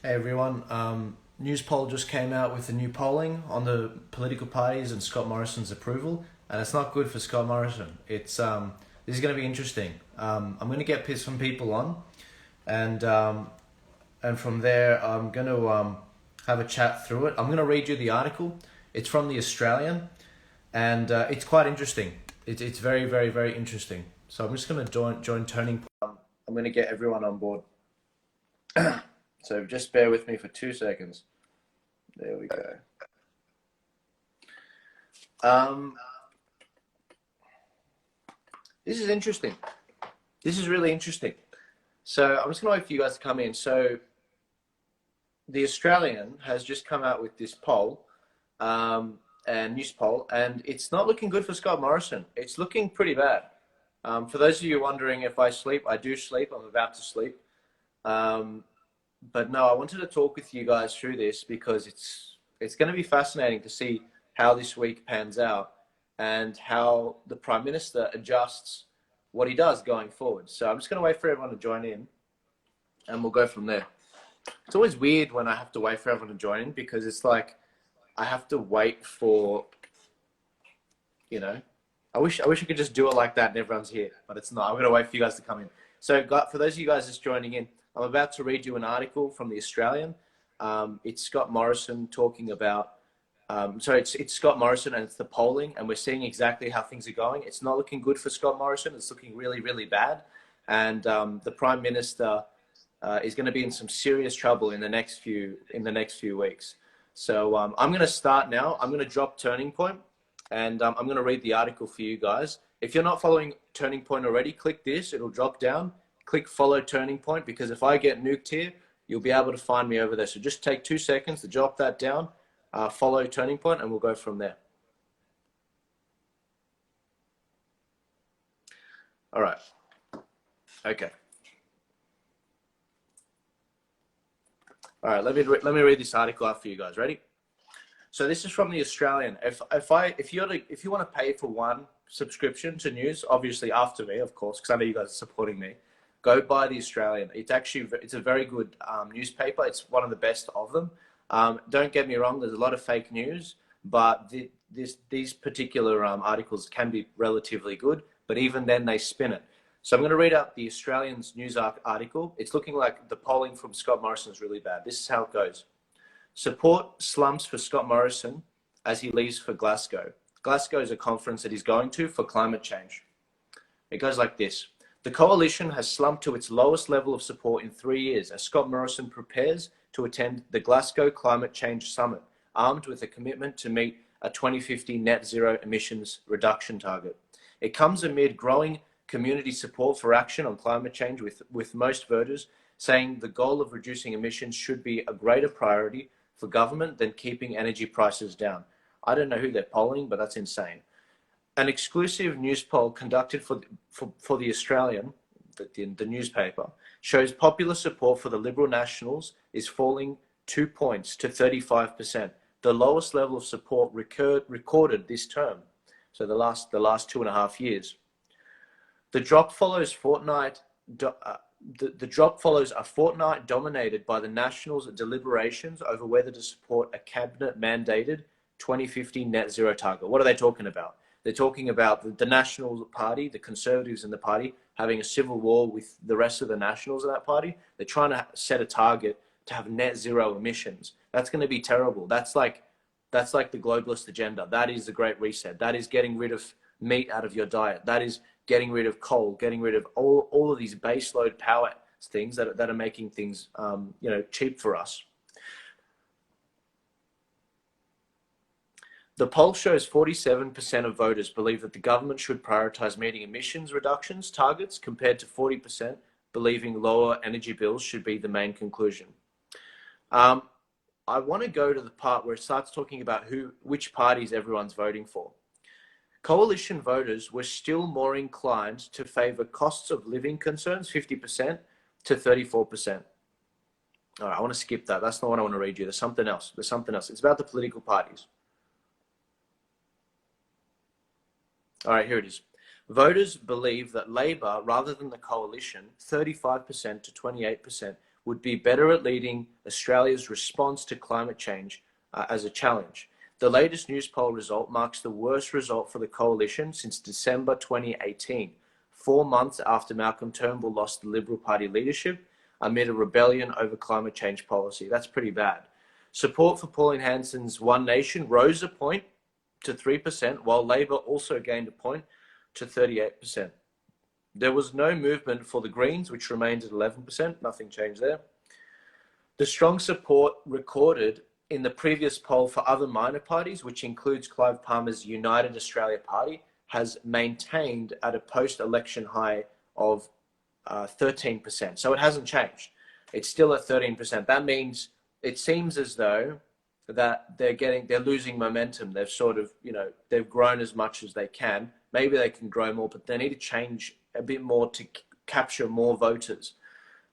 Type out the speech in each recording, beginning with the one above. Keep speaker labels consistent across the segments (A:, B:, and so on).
A: Hey everyone, NEWSPOLL just came out with a new polling on the political parties and Scott Morrison's approval, and it's not good for Scott Morrison. This is going to be interesting. I'm going to get some people on, and from there I'm going to have a chat through it. I'm going to read you the article. It's from the Australian, and it's quite interesting. It's very very very interesting. So I'm just going to join Turning Point. I'm going to get everyone on board. So just bear with me for 2 seconds. There we go. This is interesting. This is really interesting. So I'm just going to wait for you guys to come in. So the Australian has just come out with this poll, and NEWSPOLL, and it's not looking good for Scott Morrison. It's looking pretty bad. For those of you wondering if I sleep, I do sleep. I'm about to sleep. But no, I wanted to talk with you guys through this because it's going to be fascinating to see how this week pans out and how the Prime Minister adjusts what he does going forward. So I'm just going to wait for everyone to join in and we'll go from there. It's always weird when I have to wait for everyone to join in because it's like I have to wait for, I wish I could just do it like that and everyone's here, but it's not. I'm going to wait for you guys to come in. So for those of you guys just joining in, I'm about to read you an article from the Australian. It's Scott Morrison talking about, it's Scott Morrison and it's the polling, and we're seeing exactly how things are going. It's not looking good for Scott Morrison. It's looking really, really bad. And the Prime Minister is going to be in some serious trouble in the next few weeks. So I'm going to start now. I'm going to drop Turning Point, and I'm going to read the article for you guys. If you're not following Turning Point already, click this. It'll drop down. Click follow Turning Point, because if I get nuked here, you'll be able to find me over there. So just take 2 seconds to drop that down, follow Turning Point, and we'll go from there. All right. Okay. All right. Let me read this article out for you guys. Ready? So this is from the Australian. If you want to pay for one subscription to news, obviously after me, of course, because I know you guys are supporting me, go buy the Australian. It's a very good newspaper. It's one of the best of them. Don't get me wrong. There's a lot of fake news, but these particular articles can be relatively good. But even then, they spin it. So I'm going to read out the Australian's news article. It's looking like the polling from Scott Morrison is really bad. This is how it goes. Support slumps for Scott Morrison as he leaves for Glasgow. Glasgow is a conference that he's going to for climate change. It goes like this. The coalition has slumped to its lowest level of support in 3 years as Scott Morrison prepares to attend the Glasgow Climate Change Summit, armed with a commitment to meet a 2050 net zero emissions reduction target. It comes amid growing community support for action on climate change, with most voters saying the goal of reducing emissions should be a greater priority for government than keeping energy prices down. I don't know who they're polling, but that's insane. An exclusive news poll conducted for the Australian, the newspaper, shows popular support for the Liberal Nationals is falling 2 points to 35%, the lowest level of support recorded this term, so the last 2.5 years. The drop follows a fortnight dominated by the Nationals' deliberations over whether to support a cabinet-mandated 2050 net zero target. What are they talking about? They're talking about the National Party, the Conservatives in the party, having a civil war with the rest of the Nationals of that party. They're trying to set a target to have net zero emissions. That's going to be terrible. That's like the globalist agenda. That is the Great Reset. That is getting rid of meat out of your diet. That is getting rid of coal, getting rid of all of these baseload power things that are making things cheap for us. The poll shows 47% of voters believe that the government should prioritize meeting emissions reductions targets, compared to 40% believing lower energy bills should be the main conclusion. I want to go to the part where it starts talking about which parties everyone's voting for. Coalition voters were still more inclined to favour costs of living concerns, 50%, to 34%. All right, I want to skip that. That's not what I want to read you. There's something else. It's about the political parties. All right, here it is. Voters believe that Labor, rather than the coalition, 35% to 28%, would be better at leading Australia's response to climate change as a challenge. The latest NEWSPOLL result marks the worst result for the coalition since December 2018, 4 months after Malcolm Turnbull lost the Liberal Party leadership amid a rebellion over climate change policy. That's pretty bad. Support for Pauline Hanson's One Nation rose a point to 3%, while Labor also gained a point to 38%. There was no movement for the Greens, which remained at 11%. Nothing changed there. The strong support recorded in the previous poll for other minor parties, which includes Clive Palmer's United Australia Party, has maintained at a post-election high of 13%. So it hasn't changed. It's still at 13%. That means it seems as though that they're losing momentum. They've sort of, they've grown as much as they can. Maybe they can grow more, but they need to change a bit more to capture more voters.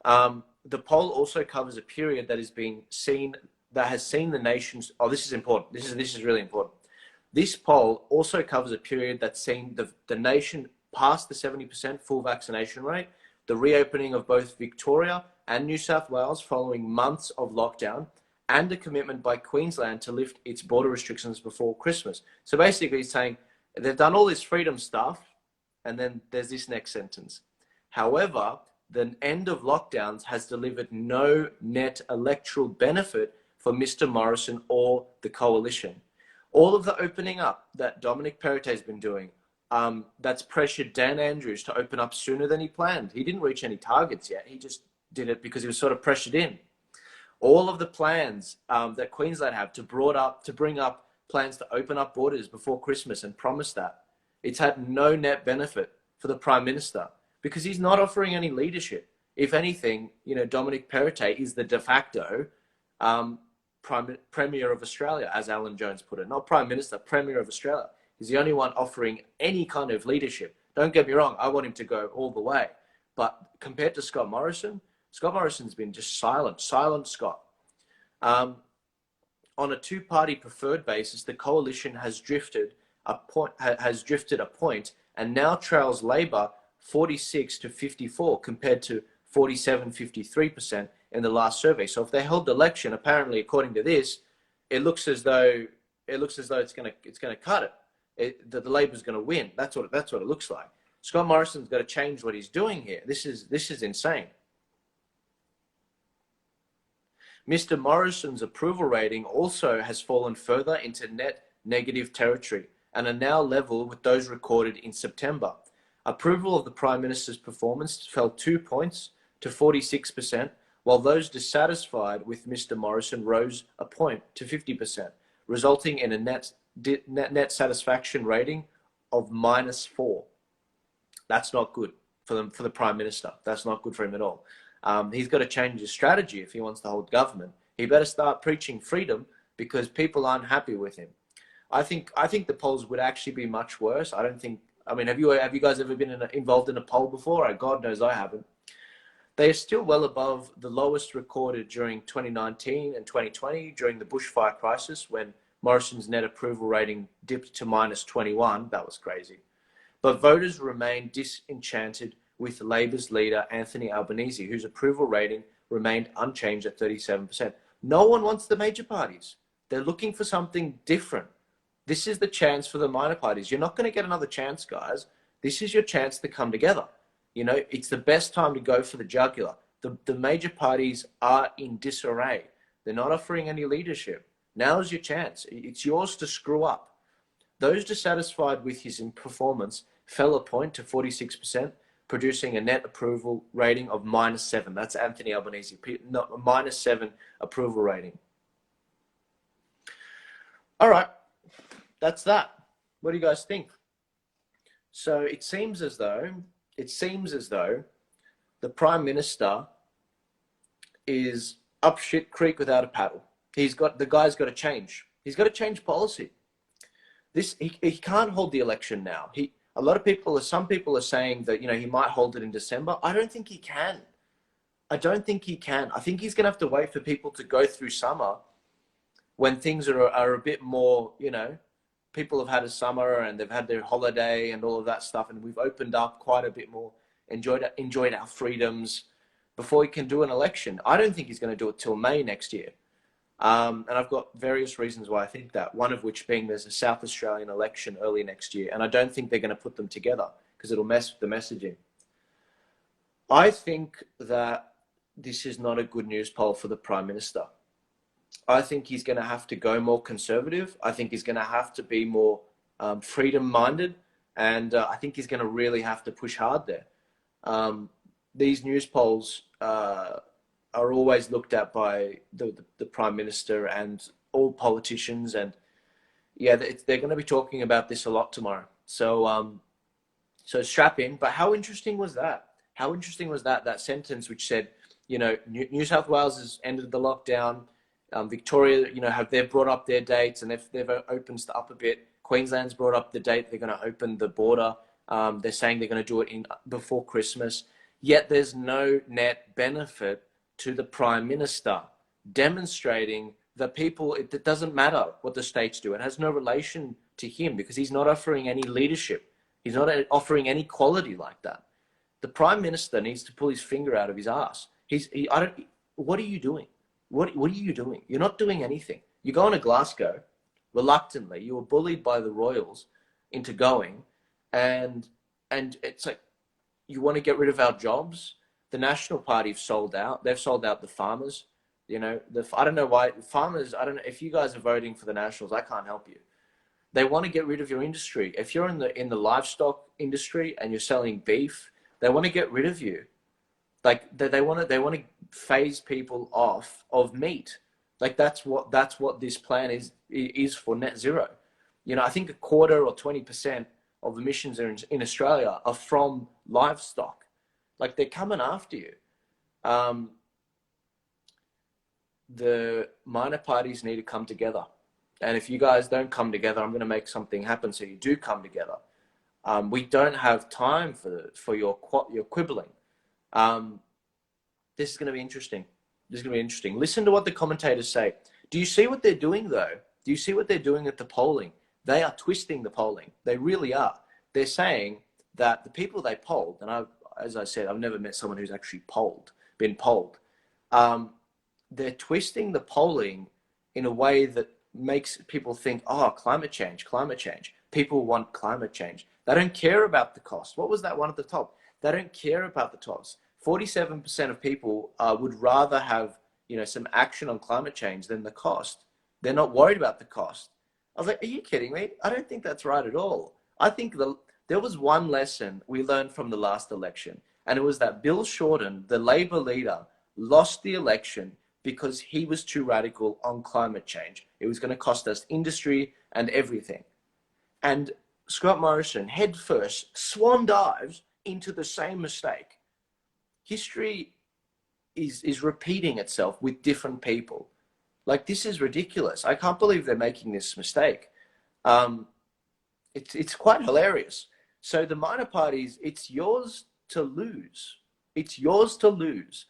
A: The poll also covers a period that has seen the nation's. Oh, this is important. This is really important. This poll also covers a period that's seen the nation pass the 70% full vaccination rate, the reopening of both Victoria and New South Wales following months of lockdown, and a commitment by Queensland to lift its border restrictions before Christmas. So basically, he's saying they've done all this freedom stuff, and then there's this next sentence. However, the end of lockdowns has delivered no net electoral benefit for Mr. Morrison or the coalition. All of the opening up that Dominic Perrottet has been doing, that's pressured Dan Andrews to open up sooner than he planned. He didn't reach any targets yet. He just did it because he was sort of pressured in. All of the plans that Queensland have to bring up plans to open up borders before Christmas and promise that, it's had no net benefit for the Prime Minister because he's not offering any leadership. If anything, Dominic Perrottet is the de facto Premier of Australia, as Alan Jones put it. Not Prime Minister, Premier of Australia. He's the only one offering any kind of leadership. Don't get me wrong, I want him to go all the way. But compared to Scott Morrison's been just silent Scott. On a two-party preferred basis, the coalition has drifted a point and now trails Labor 46 to 54 compared to 47-53% in the last survey. So if they held the election, apparently according to this, it looks as though it's going to cut it. The Labor's going to win. That's what it looks like. Scott Morrison's got to change what he's doing here. This is insane. Mr. Morrison's approval rating also has fallen further into net negative territory and are now level with those recorded in September. Approval of the Prime Minister's performance fell 2 points to 46%, while those dissatisfied with Mr. Morrison rose a point to 50%, resulting in a net satisfaction rating of -4. That's not good for the Prime Minister. That's not good for him at all. He's got to change his strategy if he wants to hold government. He better start preaching freedom because people aren't happy with him. I think the polls would actually be much worse. Have you guys ever been involved in a poll before? God knows I haven't. They are still well above the lowest recorded during 2019 and 2020 during the bushfire crisis when Morrison's net approval rating dipped to -21. That was crazy. But voters remain disenchanted with Labor's leader, Anthony Albanese, whose approval rating remained unchanged at 37%. No one wants the major parties. They're looking for something different. This is the chance for the minor parties. You're not going to get another chance, guys. This is your chance to come together. It's the best time to go for the jugular. The major parties are in disarray. They're not offering any leadership. Now's your chance. It's yours to screw up. Those dissatisfied with his performance fell a point to 46%, producing a net approval rating of -7. That's Anthony Albanese, -7 approval rating. All right, that's that. What do you guys think? So it seems as though the Prime Minister is up shit creek without a paddle. The guy's got to change. He's got to change policy. He can't hold the election now. Some people are saying that he might hold it in December. I don't think he can. I think he's going to have to wait for people to go through summer when things are a bit more, people have had a summer and they've had their holiday and all of that stuff, and we've opened up quite a bit more, enjoyed our freedoms. before he can do an election. I don't think he's going to do it till May next year. And I've got various reasons why I think that, one of which being there's a South Australian election early next year, and I don't think they're going to put them together because it'll mess with the messaging. I think that this is not a good news poll for the Prime Minister. I think he's going to have to go more conservative. I think he's going to have to be more freedom-minded, and I think he's going to really have to push hard there. These news polls are always looked at by the Prime Minister and all politicians, and yeah, they're going to be talking about this a lot tomorrow. So strap in. But how interesting was that? How interesting was that sentence which said, you know, New South Wales has ended the lockdown. Victoria, you know, they've brought up their dates and they've opened stuff up a bit. Queensland's brought up the date. They're going to open the border. They're saying they're going to do it before Christmas. Yet there's no net benefit to the Prime Minister, demonstrating that it doesn't matter what the states do. It has no relation to him because he's not offering any leadership. He's not offering any quality like that. The Prime Minister needs to pull his finger out of his ass. What are you doing? What are you doing? You're not doing anything. You're going to Glasgow reluctantly. You were bullied by the Royals into going, and it's like, you want to get rid of our jobs? The National Party have sold out. They've sold out the farmers. You know, I don't know why farmers. I don't know if you guys are voting for the Nationals. I can't help you. They want to get rid of your industry. If you're in the livestock industry and you're selling beef, they want to get rid of you. Like they want to phase people off of meat. Like that's what this plan is for net zero. You know, I think 25% or 20% of emissions in Australia are from livestock. Like they're coming after you. The minor parties need to come together. And if you guys don't come together, I'm going to make something happen so you do come together. We don't have time for your quibbling. This is going to be interesting. This is going to be interesting. Listen to what the commentators say. Do you see what they're doing, though? Do you see what they're doing at the polling? They are twisting the polling. They really are. They're saying that the people they polled, and as I said, I've never met someone who's actually been polled. They're twisting the polling in a way that makes people think, oh, climate change. People want climate change. They don't care about the cost. What was that one at the top? They don't care about the cost. 47% of people would rather have, you know, some action on climate change than the cost. They're not worried about the cost. I was like, are you kidding me? I don't think that's right at all. I think there was one lesson we learned from the last election, and it was that Bill Shorten, the Labor leader, lost the election because he was too radical on climate change. It was going to cost us industry and everything. And Scott Morrison, head first, swan dives into the same mistake. History is repeating itself with different people. Like, this is ridiculous. I can't believe they're making this mistake. It's quite hilarious. So the minor parties, it's yours to lose. It's yours to lose.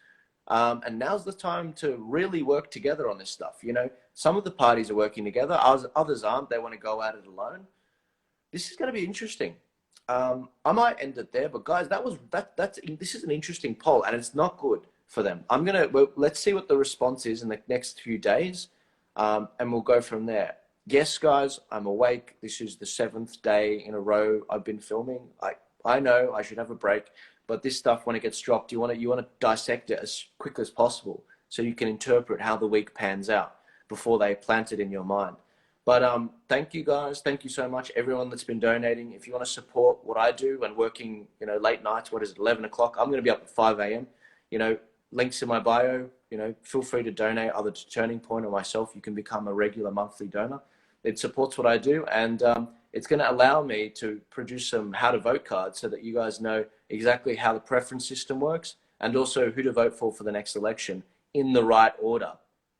A: And now's the time to really work together on this stuff. You know, some of the parties are working together, others aren't. They want to go at it alone. This is going to be interesting. I might end it there, but guys, this is an interesting poll, and it's not good for them. Let's see what the response is in the next few days, and we'll go from there. Yes, guys, I'm awake. This is the 7th day in a row I've been filming. I know I should have a break, but this stuff, when it gets dropped, you want to dissect it as quick as possible so you can interpret how the week pans out before they plant it in your mind. But thank you, guys. Thank you so much, everyone that's been donating. If you want to support what I do and working, you know, late nights, 11 o'clock? I'm going to be up at 5 a.m. You know, links in my bio. You know, feel free to donate either to Turning Point or myself. You can become a regular monthly donor. It supports what I do, and it's going to allow me to produce some how to vote cards so that you guys know exactly how the preference system works and also who to vote for the next election in the right order.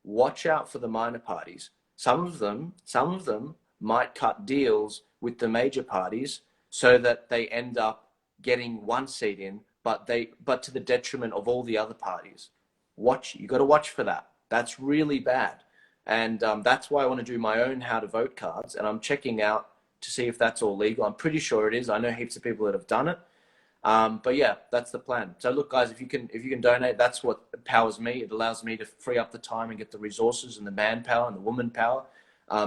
A: Watch out for the minor parties. Some of them might cut deals with the major parties so that they end up getting one seat in, but to the detriment of all the other parties. You got to watch for that. That's really bad. And that's why I want to do my own how to vote cards, and I'm checking out to see if that's all legal. I'm pretty sure it is. I know heaps of people that have done it. But yeah, that's the plan. So look, guys, if you can donate, that's what empowers me. It allows me to free up the time and get the resources and the manpower and the woman power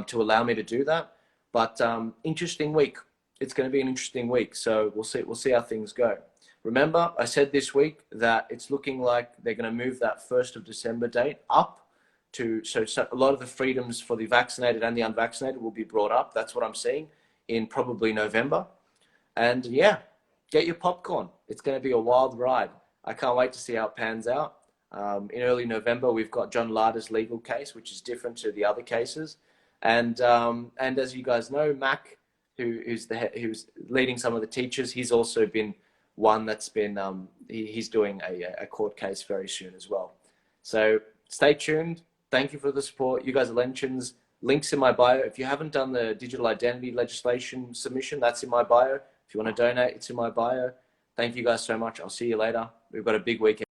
A: to allow me to do that. But interesting week. It's going to be an interesting week. So we'll see. We'll see how things go. Remember, I said this week that it's looking like they're going to move that 1st of December date up to, so a lot of the freedoms for the vaccinated and the unvaccinated will be brought up. That's what I'm seeing in probably November. And yeah, get your popcorn. It's going to be a wild ride. I can't wait to see how it pans out. In early November, we've got John Larder's legal case, which is different to the other cases. And as you guys know, Mac, who's leading some of the teachers, he's also been one that's been, he's doing a court case very soon as well. So stay tuned. Thank you for the support. You guys are legends. Links in my bio. If you haven't done the digital identity legislation submission, that's in my bio. If you want to donate, it's in my bio. Thank you guys so much. I'll see you later. We've got a big weekend.